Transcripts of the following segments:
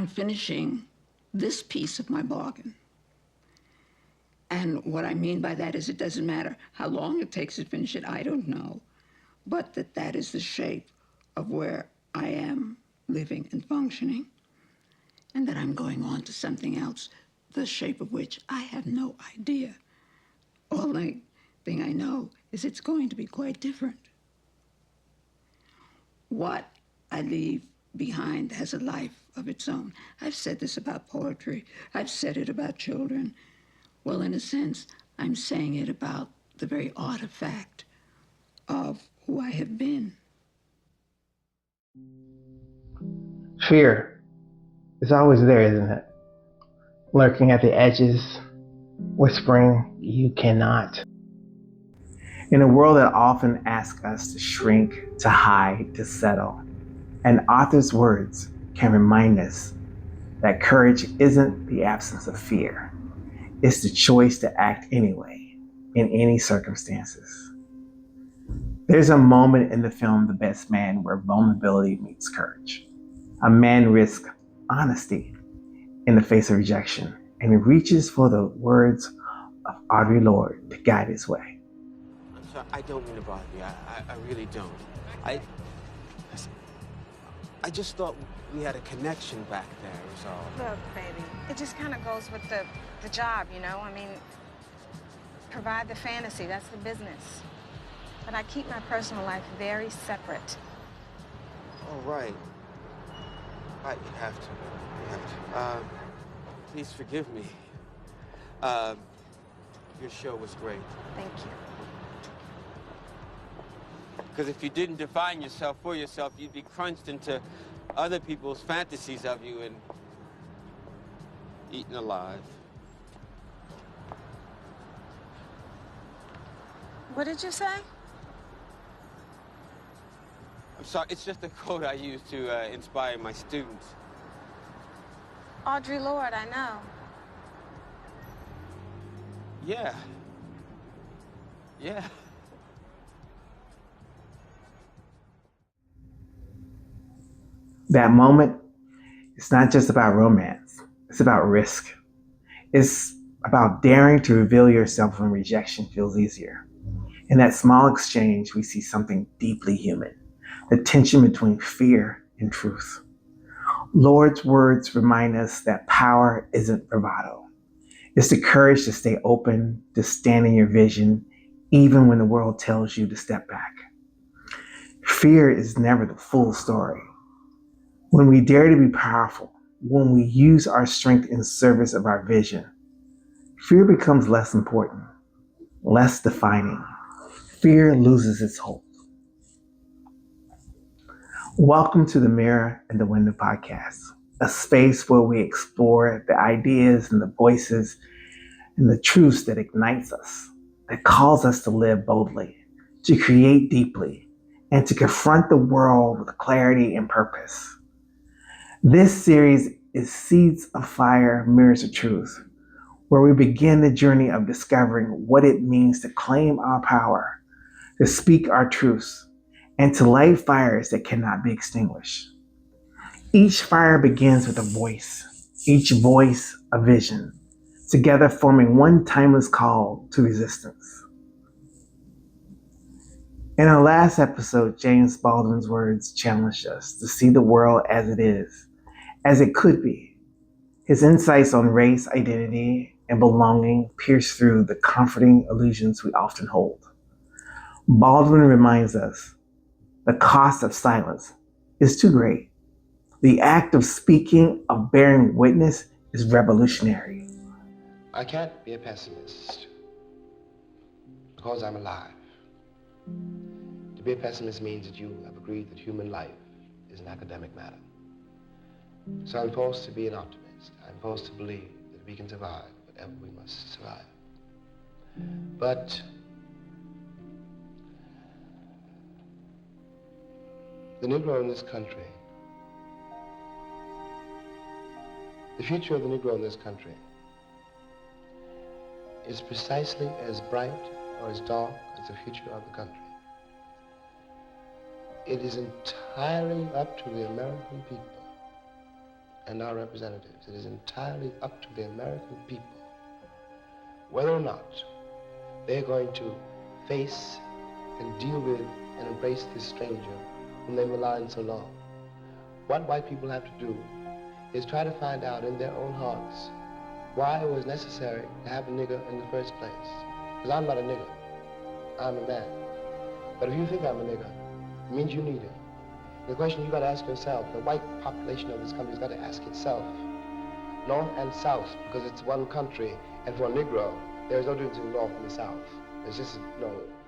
finishing this piece of my bargain. And what I mean by that is it doesn't matter how long it takes to finish it, I don't know, but that is the shape of where I am living and functioning, and that I'm going on to something else, the shape of which I have no idea. Only thing I know is it's going to be quite different. What I leave behind has a life of its own. I've said this about poetry. I've said it about children. Well, in a sense, I'm saying it about the very artifact of who I have been. Fear is always there, isn't it? Lurking at the edges, whispering, "You cannot." In a world that often asks us to shrink, to hide, to settle, an author's words can remind us that courage isn't the absence of fear. It's the choice to act anyway, in any circumstances. There's a moment in the film The Best Man where vulnerability meets courage. A man risks honesty in the face of rejection and reaches for the words of Audre Lorde to guide his way. I'm sorry, I don't mean to bother you. I really don't. I just thought we had a connection back there, was all. Look, baby, it just kind of goes with the job, you know? I mean, provide the fantasy, that's the business. But I keep my personal life very separate. Oh, right. Right, you have to. You have to. Please forgive me. Your show was great. Thank you. Because if you didn't define yourself for yourself, you'd be crunched into other people's fantasies of you and eaten alive. What did you say? I'm sorry, it's just a quote I use to inspire my students. Audre Lorde, I know. Yeah. Yeah. That moment, it's not just about romance. It's about risk. It's about daring to reveal yourself when rejection feels easier. In that small exchange, we see something deeply human, the tension between fear and truth. Lord's words remind us that power isn't bravado. It's the courage to stay open, to stand in your vision, even when the world tells you to step back. Fear is never the full story. When we dare to be powerful, when we use our strength in service of our vision, fear becomes less important, less defining. Fear loses its hold. Welcome to the Mirror and the Window podcast, a space where we explore the ideas and the voices and the truths that ignites us, that calls us to live boldly, to create deeply, and to confront the world with clarity and purpose. This series is Seeds of Fire, Mirrors of Truth, where we begin the journey of discovering what it means to claim our power, to speak our truths, and to light fires that cannot be extinguished. Each fire begins with a voice, each voice a vision, together forming one timeless call to resistance. In our last episode, James Baldwin's words challenged us to see the world as it is, as it could be. His insights on race, identity, and belonging pierce through the comforting illusions we often hold. Baldwin reminds us the cost of silence is too great. The act of speaking, of bearing witness, is revolutionary. I can't be a pessimist because I'm alive. To be a pessimist means that you have agreed that human life is an academic matter. So I'm forced to be an optimist. I'm forced to believe that we can survive whatever we must survive. But the Negro in this country, the future of the Negro in this country is precisely as bright or as dark as the future of the country. It is entirely up to the American people and our representatives. It is entirely up to the American people whether or not they're going to face and deal with and embrace this stranger whom they've maligned so long. What white people have to do is try to find out in their own hearts why it was necessary to have a nigger in the first place. Because I'm not a nigger, I'm a man. But if you think I'm a nigger, it means you need it. The question you've got to ask yourself, the white population of this country has got to ask itself, North and South, because it's one country, and for a Negro, there is no difference in the North and the South. There's just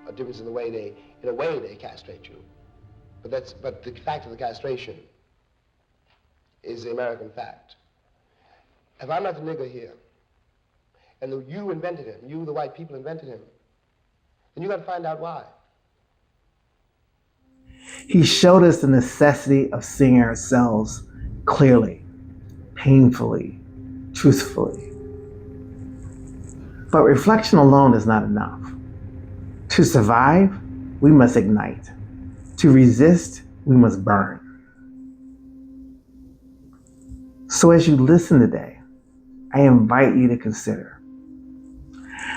a difference in the way they castrate you. But the fact of the castration is the American fact. If I'm not the nigger here, and you invented him, you, the white people, invented him, then you got to find out why. He showed us the necessity of seeing ourselves clearly, painfully, truthfully. But reflection alone is not enough. To survive, we must ignite. To resist, we must burn. So as you listen today, I invite you to consider,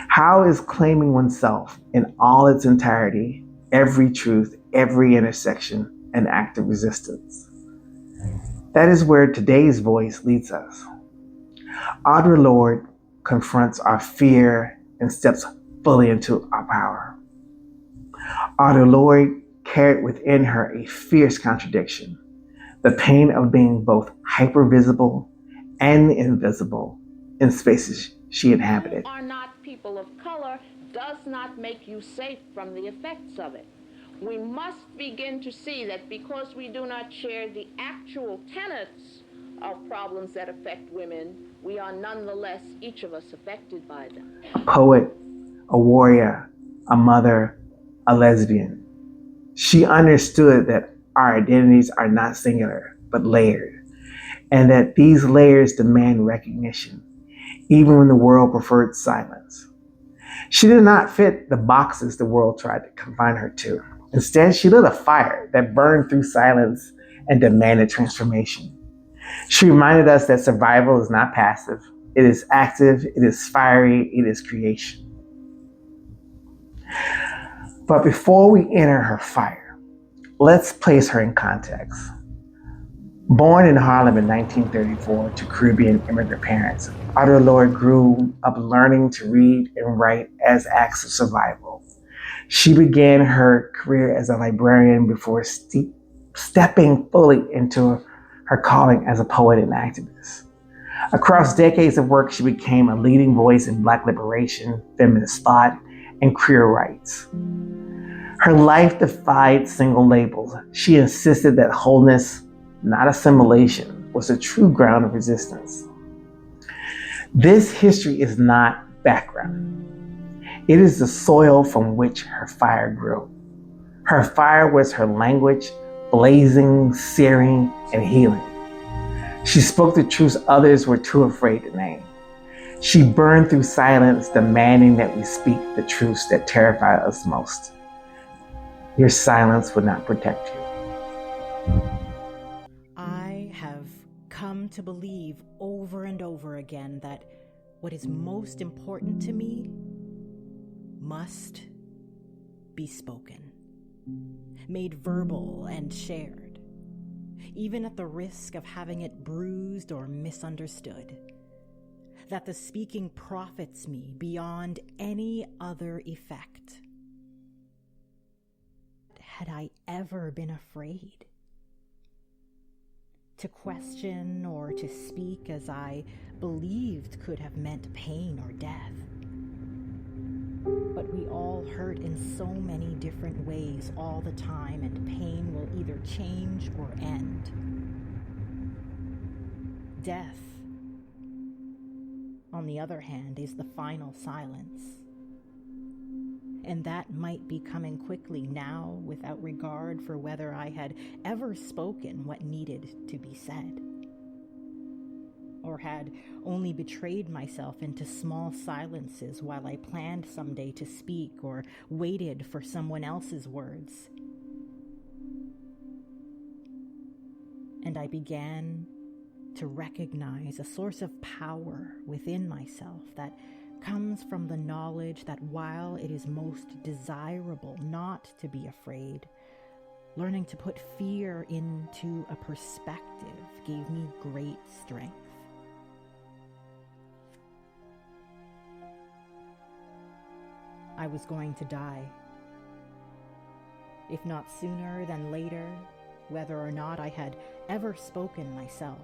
how is claiming oneself in all its entirety, every truth, every intersection, an act of resistance? That is where today's voice leads us. Audre Lorde confronts our fear and steps fully into our power. Audre Lorde carried within her a fierce contradiction, the pain of being both hypervisible and invisible in spaces she inhabited. Are not people of color does not make you safe from the effects of it. We must begin to see that because we do not share the actual tenets of problems that affect women, we are nonetheless, each of us, affected by them. A poet, a warrior, a mother, a lesbian. She understood that our identities are not singular, but layered, and that these layers demand recognition, even when the world preferred silence. She did not fit the boxes the world tried to confine her to. Instead, she lit a fire that burned through silence and demanded transformation. She reminded us that survival is not passive. It is active, it is fiery, it is creation. But before we enter her fire, let's place her in context. Born in Harlem in 1934 to Caribbean immigrant parents, Audre Lorde grew up learning to read and write as acts of survival. She began her career as a librarian before stepping fully into her calling as a poet and activist. Across decades of work, she became a leading voice in Black liberation, feminist thought, and queer rights. Her life defied single labels. She insisted that wholeness, not assimilation, was a true ground of resistance. This history is not background. It is the soil from which her fire grew. Her fire was her language, blazing, searing, and healing. She spoke the truths others were too afraid to name. She burned through silence, demanding that we speak the truths that terrify us most. Your silence would not protect you. I have come to believe over and over again that what is most important to me must be spoken, made verbal and shared, even at the risk of having it bruised or misunderstood. That the speaking profits me beyond any other effect. Had I ever been afraid to question or to speak as I believed could have meant pain or death? But we all hurt in so many different ways all the time, and pain will either change or end. Death, on the other hand, is the final silence. And that might be coming quickly now, without regard for whether I had ever spoken what needed to be said, or had only betrayed myself into small silences while I planned someday to speak or waited for someone else's words. And I began to recognize a source of power within myself that comes from the knowledge that while it is most desirable not to be afraid, learning to put fear into a perspective gave me great strength. I was going to die. If not sooner than later, whether or not I had ever spoken myself.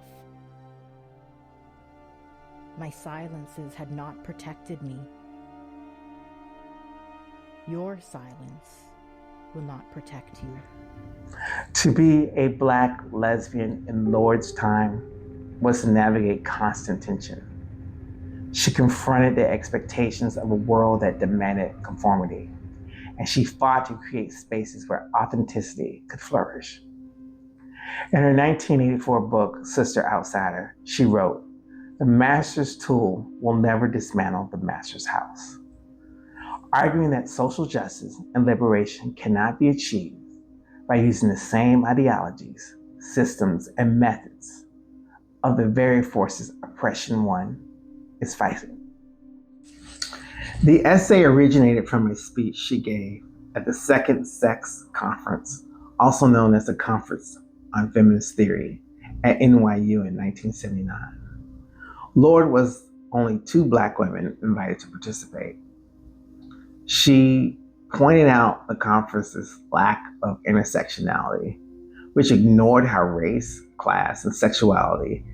My silences had not protected me. Your silence will not protect you. To be a Black lesbian in Lorde's time was to navigate constant tension. She confronted the expectations of a world that demanded conformity, and she fought to create spaces where authenticity could flourish. In her 1984 book, Sister Outsider, she wrote, "The master's tool will never dismantle the master's house," arguing that social justice and liberation cannot be achieved by using the same ideologies, systems, and methods of the very forces oppression one is fighting. The essay originated from a speech she gave at the Second Sex Conference, also known as the Conference on Feminist Theory, at NYU in 1979. Lorde was only 2 Black women invited to participate. She pointed out the conference's lack of intersectionality, which ignored how race, class, and sexuality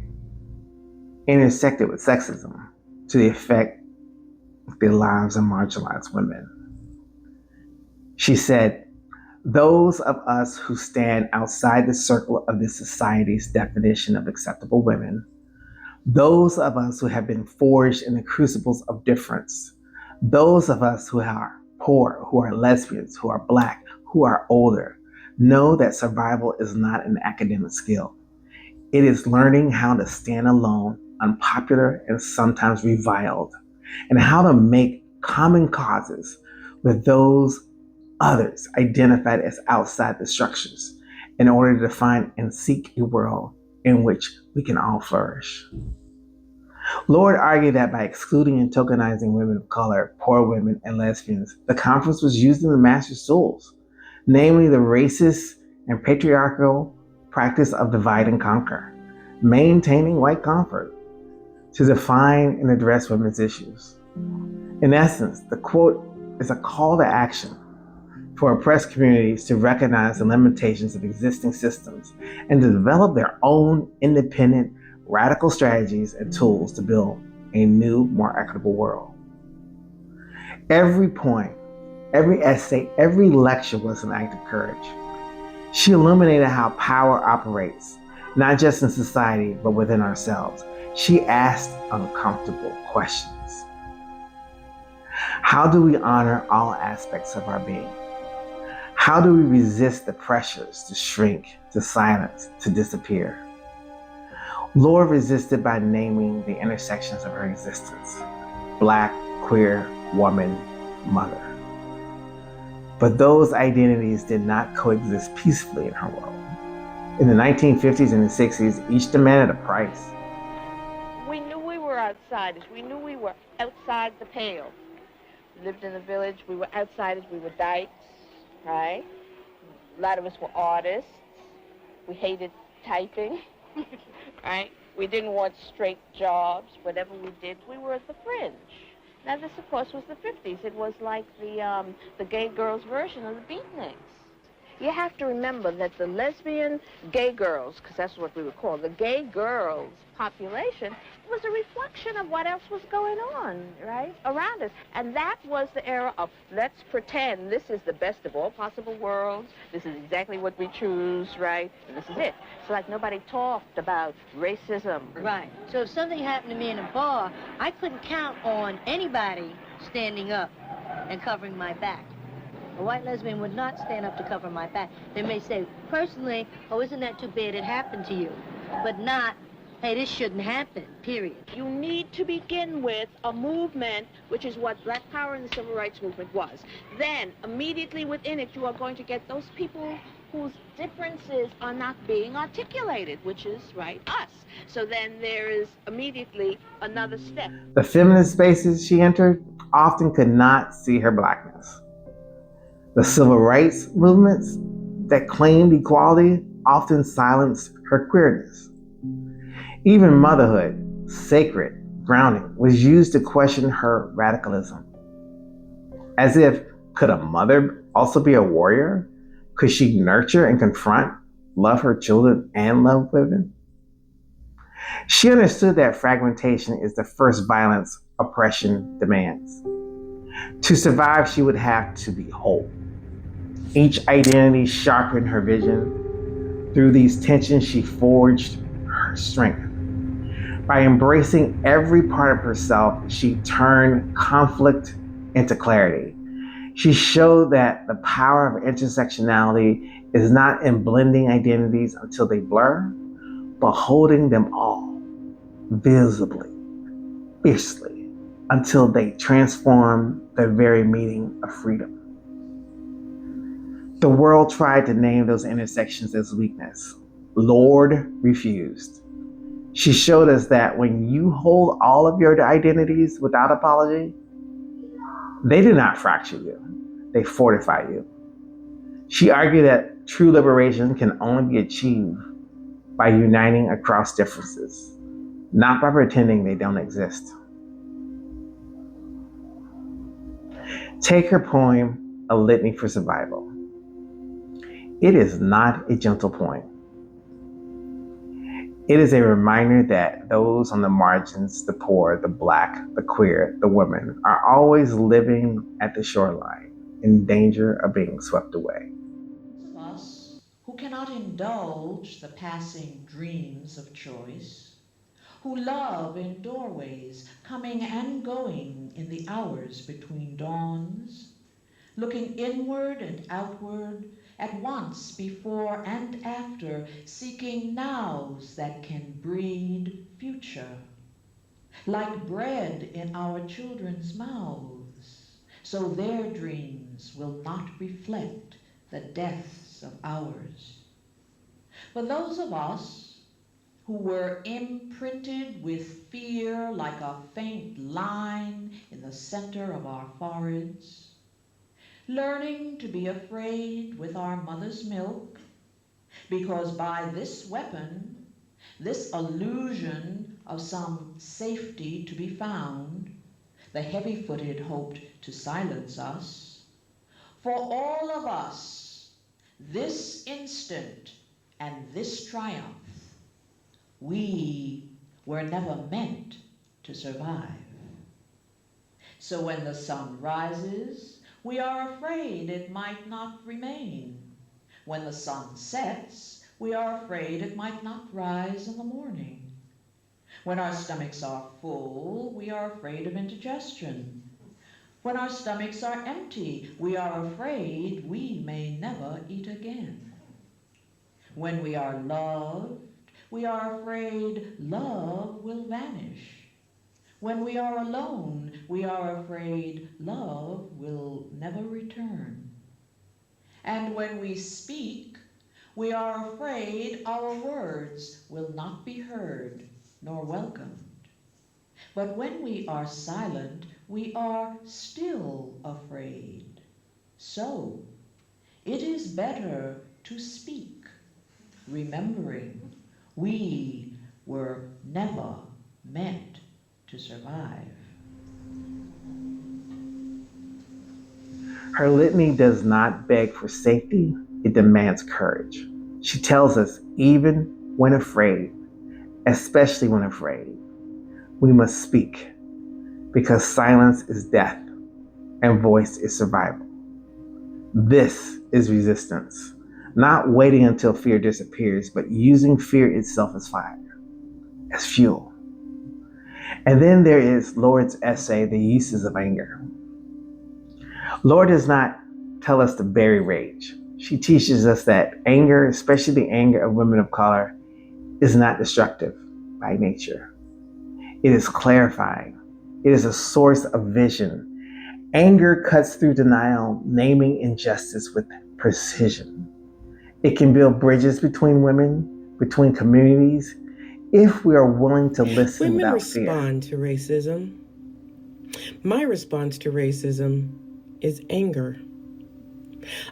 intersected with sexism to the effect of the lives of marginalized women. She said, "Those of us who stand outside the circle of this society's definition of acceptable women, those of us who have been forged in the crucibles of difference, those of us who are poor, who are lesbians, who are Black, who are older, know that survival is not an academic skill. It is learning how to stand alone, unpopular, and sometimes reviled, and how to make common causes with those others identified as outside the structures in order to find and seek a world in which we can all flourish." Lorde argued that by excluding and tokenizing women of color, poor women, and lesbians, the conference was using the master's tools, namely the racist and patriarchal practice of divide and conquer, maintaining white comfort, to define and address women's issues. In essence, the quote is a call to action for oppressed communities to recognize the limitations of existing systems and to develop their own independent, radical strategies and tools to build a new, more equitable world. Every point, every essay, every lecture was an act of courage. She illuminated how power operates, not just in society, but within ourselves. She asked uncomfortable questions. How do we honor all aspects of our being? How do we resist the pressures to shrink, to silence, to disappear? Lorde resisted by naming the intersections of her existence: Black, queer, woman, mother. But those identities did not coexist peacefully in her world. In the 1950s and the 60s, each demanded a price. We knew we were outsiders. We knew we were outside the pale. We lived in the village. We were outsiders. We were dykes, right? A lot of us were artists. We hated typing, right? We didn't want straight jobs. Whatever we did, we were at the fringe. Now, this, of course, was the 50s. It was like the gay girls' version of the beatniks. You have to remember that the lesbian gay girls, because that's what we would call the gay girls population, was a reflection of what else was going on, right, around us. And that was the era of, let's pretend this is the best of all possible worlds. This is exactly what we choose, right? And this is it. So, like, nobody talked about racism. Right. So if something happened to me in a bar, I couldn't count on anybody standing up and covering my back. A white lesbian would not stand up to cover my back. They may say, personally, oh, isn't that too bad it happened to you? But not, hey, this shouldn't happen, period. You need to begin with a movement, which is what Black Power and the Civil Rights Movement was. Then, immediately within it, you are going to get those people whose differences are not being articulated, which is, right, us. So then there is immediately another step. The feminist spaces she entered often could not see her blackness. The civil rights movements that claimed equality often silenced her queerness. Even motherhood, sacred grounding, was used to question her radicalism. As if, could a mother also be a warrior? Could she nurture and confront, love her children, and love women? She understood that fragmentation is the first violence oppression demands. To survive, she would have to be whole. Each identity sharpened her vision. Through these tensions, she forged her strength. By embracing every part of herself, she turned conflict into clarity. She showed that the power of intersectionality is not in blending identities until they blur, but holding them all visibly, fiercely, until they transform the very meaning of freedom. The world tried to name those intersections as weakness. Lorde refused. She showed us that when you hold all of your identities without apology, they do not fracture you, they fortify you. She argued that true liberation can only be achieved by uniting across differences, not by pretending they don't exist. Take her poem, A Litany for Survival. It is not a gentle poem. It is a reminder that those on the margins, the poor, the Black, the queer, the women, are always living at the shoreline, in danger of being swept away. Of us who cannot indulge the passing dreams of choice, who love in doorways, coming and going in the hours between dawns, looking inward and outward, at once before and after, seeking nows that can breed future. Like bread in our children's mouths, so their dreams will not reflect the deaths of ours. But those of us who were imprinted with fear like a faint line in the center of our foreheads, learning to be afraid with our mother's milk, because by this weapon, this illusion of some safety to be found, the heavy-footed hoped to silence us. For all of us, this instant and this triumph, we were never meant to survive. So when the sun rises, we are afraid it might not remain. When the sun sets, we are afraid it might not rise in the morning. When our stomachs are full, we are afraid of indigestion. When our stomachs are empty, we are afraid we may never eat again. When we are loved, we are afraid love will vanish. When we are alone, we are afraid love will never return. And when we speak, we are afraid our words will not be heard nor welcomed. But when we are silent, we are still afraid. So, it is better to speak, remembering we were never meant to survive. Her litany does not beg for safety, it demands courage. She tells us, even when afraid, especially when afraid, we must speak, because silence is death and voice is survival. This is resistance, not waiting until fear disappears, but using fear itself as fire, as fuel. And then there is Lorde's essay, The Uses of Anger. Lorde does not tell us to bury rage. She teaches us that anger, especially the anger of women of color, is not destructive by nature. It is clarifying. It is a source of vision. Anger cuts through denial, naming injustice with precision. It can build bridges between women, between communities, if we are willing to listen Women without fear. respond to racism. My response to racism is anger.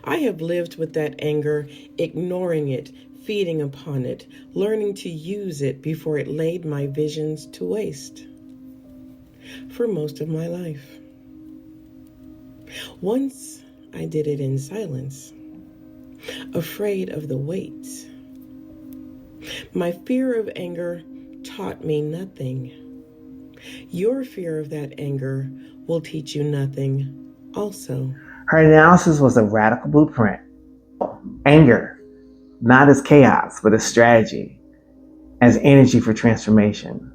I have lived with that anger, ignoring it, feeding upon it, learning to use it before it laid my visions to waste. For most of my life. Once I did it in silence, afraid of the weight. My fear of anger taught me nothing. Your fear of that anger will teach you nothing also. Her analysis was a radical blueprint. Anger, not as chaos, but as strategy, as energy for transformation.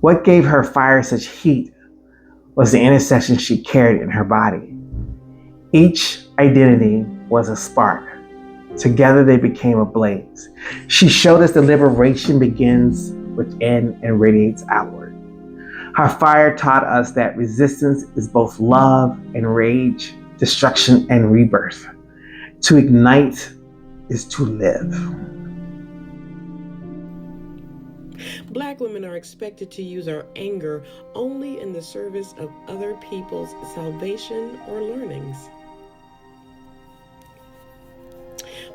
What gave her fire such heat was the intersection she carried in her body. Each identity was a spark. Together they became a blaze. She showed us that liberation begins within and radiates outward. Her fire taught us that resistance is both love and rage, destruction and rebirth. To ignite is to live. Black women are expected to use our anger only in the service of other people's salvation or learnings.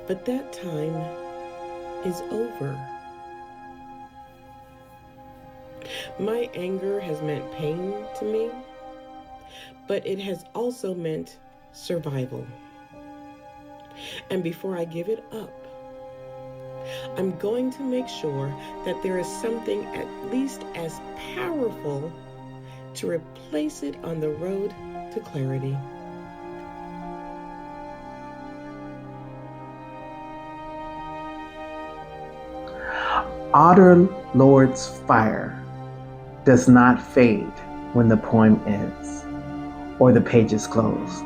But that time is over. My anger has meant pain to me, but it has also meant survival. And before I give it up, I'm going to make sure that there is something at least as powerful to replace it on the road to clarity. Audre Lorde's fire does not fade when the poem ends or the pages close.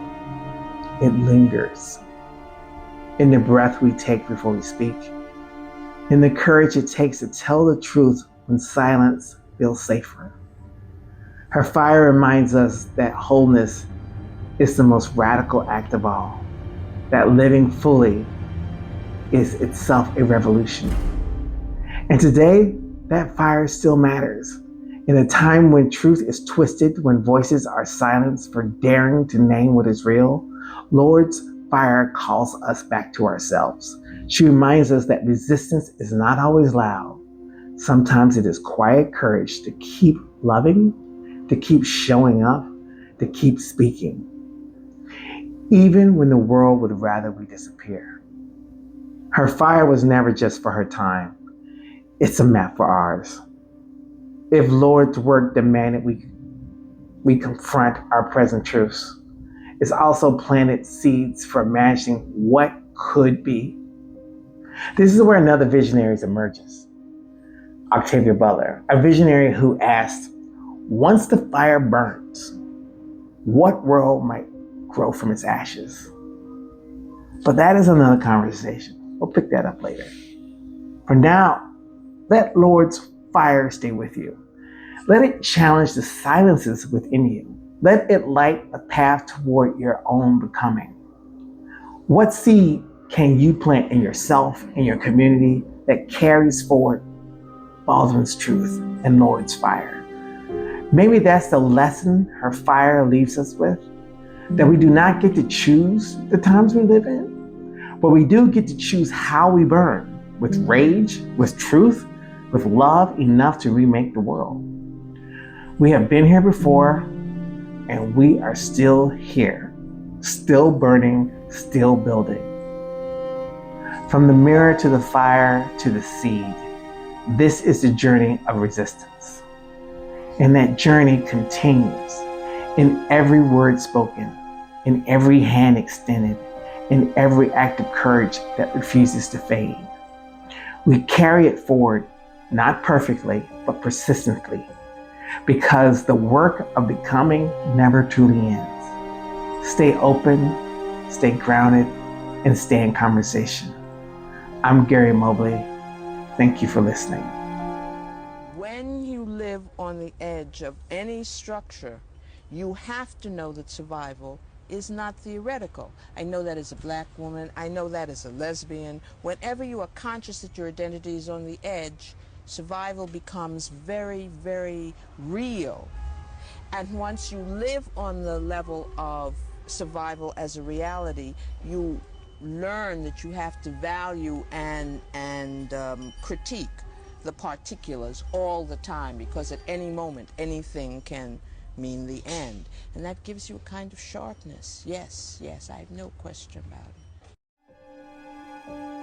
It lingers in the breath we take before we speak, in the courage it takes to tell the truth when silence feels safer. Her fire reminds us that wholeness is the most radical act of all, that living fully is itself a revolution. And today, that fire still matters. In a time when truth is twisted, when voices are silenced for daring to name what is real, Lorde's fire calls us back to ourselves. She reminds us that resistance is not always loud. Sometimes it is quiet courage to keep loving, to keep showing up, to keep speaking, even when the world would rather we disappear. Her fire was never just for her time. It's a map for ours. If Lorde's work demanded we confront our present truths, it's also planted seeds for imagining what could be. This is where another visionary emerges. Octavia Butler, a visionary who asked, once the fire burns, what world might grow from its ashes? But that is another conversation. We'll pick that up later. For now, let Lorde's fire stay with you. Let it challenge the silences within you. Let it light a path toward your own becoming. What seed can you plant in yourself, in your community, that carries forward Baldwin's truth and Lorde's fire? Maybe that's the lesson her fire leaves us with, that we do not get to choose the times we live in, but we do get to choose how we burn, with rage, with truth, with love enough to remake the world. We have been here before, and we are still here, still burning, still building. From the mirror to the fire to the seed, this is the journey of resistance. And that journey continues in every word spoken, in every hand extended, in every act of courage that refuses to fade. We carry it forward, not perfectly, but persistently, because the work of becoming never truly ends. Stay open, stay grounded, and stay in conversation. I'm Gary Mobley. Thank you for listening. When you live on the edge of any structure, you have to know that survival is not theoretical. I know that as a black woman. I know that as a lesbian. Whenever you are conscious that your identity is on the edge, survival becomes very, very real. And once you live on the level of survival as a reality, you learn that you have to value and critique the particulars all the time, because at any moment anything can mean the end. And that gives you a kind of sharpness. Yes, yes, I have no question about it.